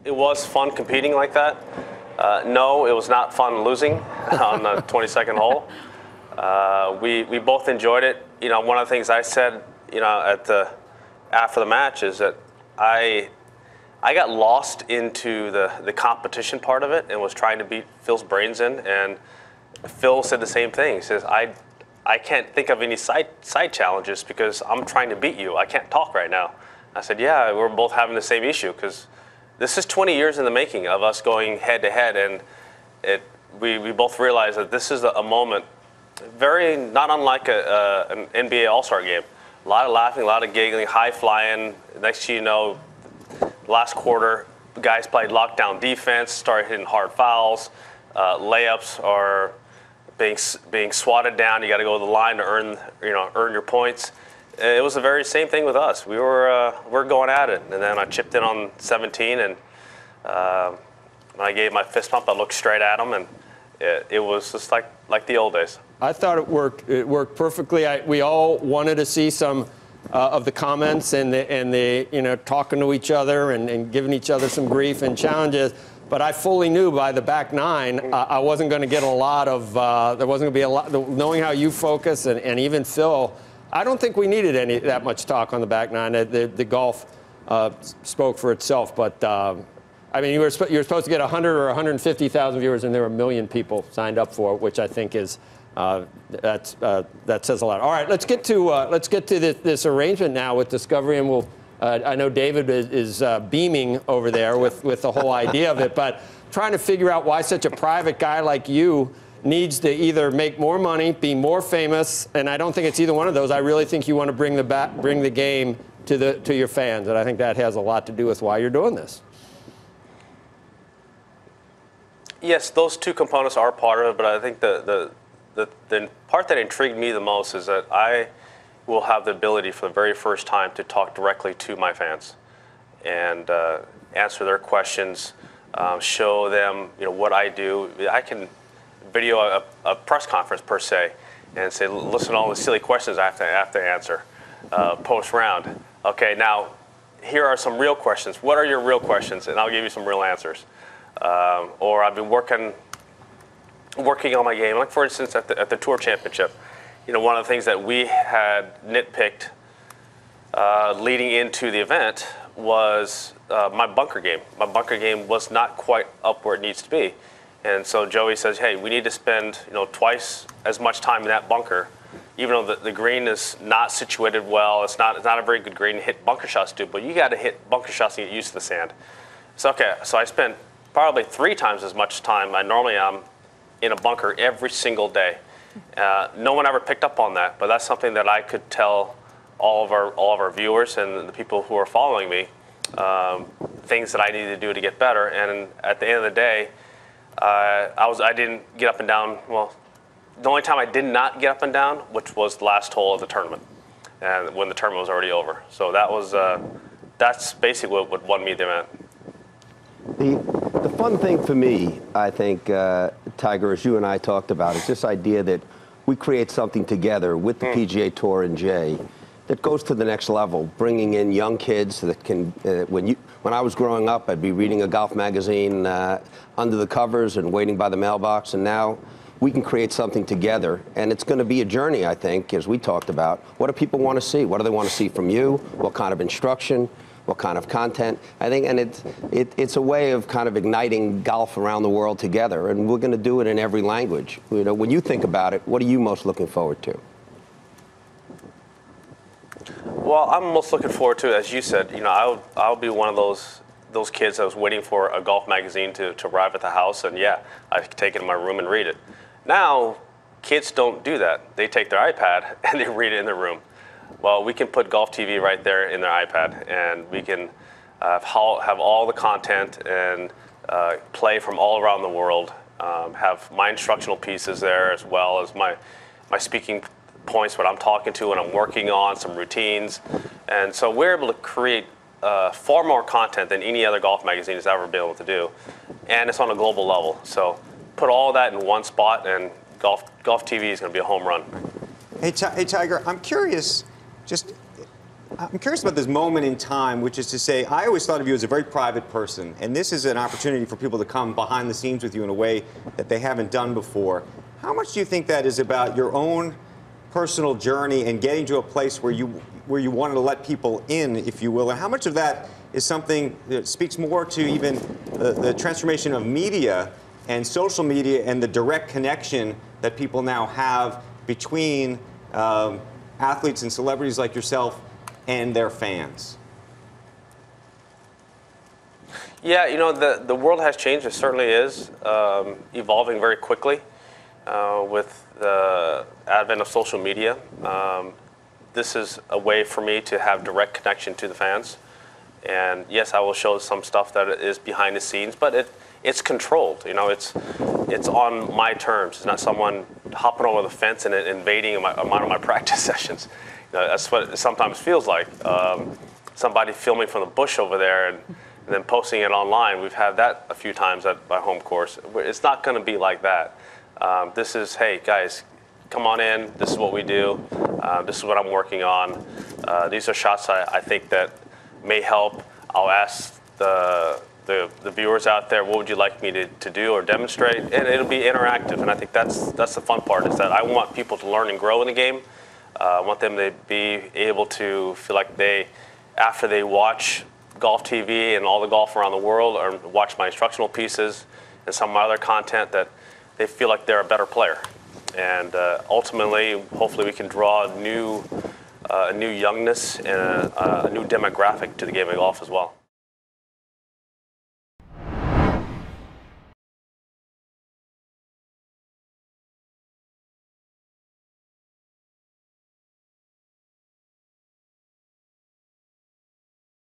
it was fun competing like that. No, it was not fun losing on the 22nd hole. We both enjoyed it. You know, one of the things I said, you know, after the match is that I got lost into the competition part of it and was trying to beat Phil's brains in. And Phil said the same thing. He says, I can't think of any side challenges because I'm trying to beat you. I can't talk right now. I said, yeah, we're both having the same issue because this is 20 years in the making of us going head to head, and we both realized that this is a moment very not unlike an NBA All-Star game. A lot of laughing, a lot of giggling, high flying. Next thing you know, last quarter, guys played lockdown defense, started hitting hard fouls. Layups are being swatted down. You got to go to the line to earn your points. It was the very same thing with us. We're going at it, and then I chipped in on 17, and when I gave my fist pump, I looked straight at him, and it was just like the old days. I thought it worked. It worked perfectly. We all wanted to see some of the comments and the talking to each other and giving each other some grief and challenges. But I fully knew by the back nine I wasn't going to get a lot of. There wasn't going to be a lot. Knowing how you focus and even Phil, I don't think we needed that much talk on the back nine. The golf spoke for itself. But I mean, you were supposed to get 100 or 150,000 viewers, and there were 1 million people signed up for it, which I think is. That says a lot. All right, let's get to this arrangement now with Discovery, and we'll. I know David is beaming over there with the whole idea of it, but trying to figure out why such a private guy like you needs to either make more money, be more famous, and I don't think it's either one of those. I really think you want to bring the game to your fans, and I think that has a lot to do with why you're doing this. Yes, those two components are part of it, but I think the part that intrigued me the most is that I will have the ability for the very first time to talk directly to my fans and answer their questions, show them what I do. I can video a press conference per se and say, listen to all the silly questions I have to answer post round. Okay, now here are some real questions. What are your real questions? And I'll give you some real answers. Or I've been working on my game, like for instance at the Tour Championship. One of the things that we had nitpicked leading into the event was my bunker game. My bunker game was not quite up where it needs to be, and so Joey says, "Hey, we need to spend twice as much time in that bunker, even though the green is not situated well. It's not a very good green to hit bunker shots to, but you got to hit bunker shots to get used to the sand." So okay, so I spent probably 3 times as much time I normally am in a bunker every single day. No one ever picked up on that, but that's something that I could tell all of our viewers and the people who are following me, things that I needed to do to get better. And at the end of the day, I didn't get up and down. Well, the only time I did not get up and down, which was the last hole of the tournament, and when the tournament was already over. So that's basically what won me the event. The fun thing for me, I think, Tiger, as you and I talked about, is this idea that we create something together with the PGA Tour and Jay that goes to the next level, bringing in young kids that can. When I was growing up, I'd be reading a golf magazine under the covers and waiting by the mailbox, and now we can create something together, and it's going to be a journey, I think, as we talked about. What do people want to see? What do they want to see from you? What kind of instruction? What kind of content? I think, and it's a way of kind of igniting golf around the world together, and we're going to do it in every language. When you think about it, what are you most looking forward to? Well, I'm most looking forward to, as you said, I'll be one of those kids that was waiting for a golf magazine to arrive at the house, and yeah, I take it in my room and read it. Now, kids don't do that. They take their iPad and they read it in their room. Well, we can put Golf TV right there in their iPad, and we can have all the content and play from all around the world. Have my instructional pieces there as well as my speaking points, what I'm talking to and I'm working on, some routines. And so we're able to create far more content than any other golf magazine has ever been able to do. And it's on a global level. So put all that in one spot, and Golf TV is going to be a home run. Hey, Tiger, I'm curious. I'm curious about this moment in time, which is to say, I always thought of you as a very private person, and this is an opportunity for people to come behind the scenes with you in a way that they haven't done before. How much do you think that is about your own personal journey and getting to a place where you wanted to let people in, if you will, and how much of that is something that speaks more to even the transformation of media and social media and the direct connection that people now have between athletes and celebrities like yourself and their fans? Yeah, you know, the world has changed. It certainly is evolving very quickly with the advent of social media. This is a way for me to have direct connection to the fans. And yes, I will show some stuff that is behind the scenes, but it's controlled. You know, it's on my terms. It's not someone hopping over the fence and invading one of my practice sessions. You know, that's what it sometimes feels like. Somebody filming from the bush over there and then posting it online. We've had that a few times at my home course. It's not going to be like that. This is, hey guys, come on in. This is what we do. This is what I'm working on. These are shots I think that may help. I'll ask the viewers out there, what would you like me to do or demonstrate? And it'll be interactive. And I think that's the fun part, is that I want people to learn and grow in the game. I want them to be able to feel like after they watch golf TV and all the golf around the world, or watch my instructional pieces and some of my other content, that they feel like they're a better player. And ultimately, hopefully we can draw a new youngness and a new demographic to the game of golf as well.